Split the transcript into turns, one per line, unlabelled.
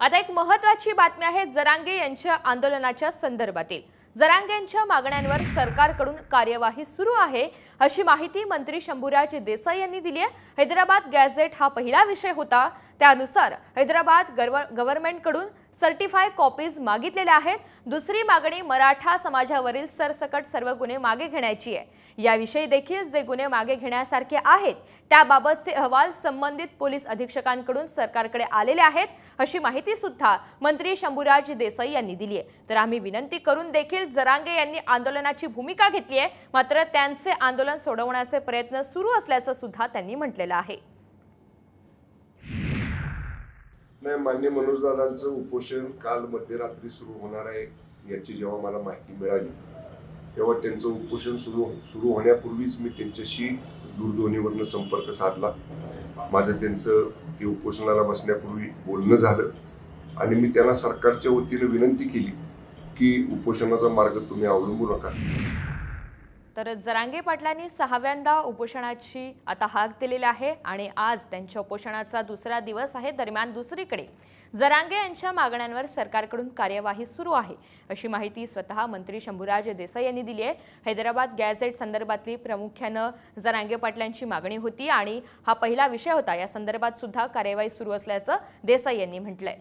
आता एक महत्त्वाची बातमी आहे जरांगे यांच्या आंदोलनाच्या संदर्भातील। जरांगे यांच्या मागण्यांवर सरकारकडून कार्यवाही सुरू आहे अशी माहिती मंत्री शंभूराज देसाई यांनी दिली आहे। हैदराबाद गॅझेट हा पहिला विषय होता। त्यानुसार हैदराबाद गव्हर्नमेंटकडून सर्टिफाय कॉपीज मागितलेल्या आहेत। दुसरी मागणी मराठा समाजावरील सरसकट सर्व गुन्हे मागे घेण्याची आहे। याविषयी देखील जे गुन्हे मागे घेण्यासारखे आहेत त्याबाबतचे अहवाल संबंधित पोलीस अधीक्षकांकडून सरकारकडे आलेले आहेत अशी माहिती सुद्धा मंत्री शंभूराज देसाई यांनी दिली आहे। तर आम्ही विनंती करून देखील जरांगे यांनी आंदोलनाची भूमिका घेतली आहे, मात्र त्यांचे आंदोलन सोडवण्याचे प्रयत्न सुरू असल्याचं सुद्धा त्यांनी म्हटलेलं आहे।
माननीय मनोज दादांचं उपोषण काल मध्यरात्री सुरू होणार आहे याची जेव्हा मला माहिती मिळाली तेव्हा त्यांचं उपोषण सुरू होण्यापूर्वीच मी त्यांच्याशी दूरध्वनीवरून संपर्क साधला। माझं त्यांचं की उपोषणाला बसण्यापूर्वी बोलणं झालं आणि मी त्यांना सरकारच्या वतीने विनंती केली की उपोषणाचा मार्ग तुम्ही अवलंबू नका।
तर जरांगे पाटलांनी 6व्यांदा उपोषणाची आता हाक दिलेली आहे आणि आज त्यांच्या उपोषणाचा दुसरा दिवस आहे। दरम्यान दुसरीकडे जरांगे यांच्या मागण्यांवर सरकारकडून कार्यवाही सुरू आहे अशी माहिती स्वतः मंत्री शंभूराज देसाई यांनी दिली आहे। हैदराबाद गॅझेट संदर्भातली प्रामुख्याने जरांगे पाटलांची मागणी होती आणि हा पहिला विषय होता। या संदर्भात सुद्धा कार्यवाही सुरू असल्याचं देसाई यांनी म्हटलंय।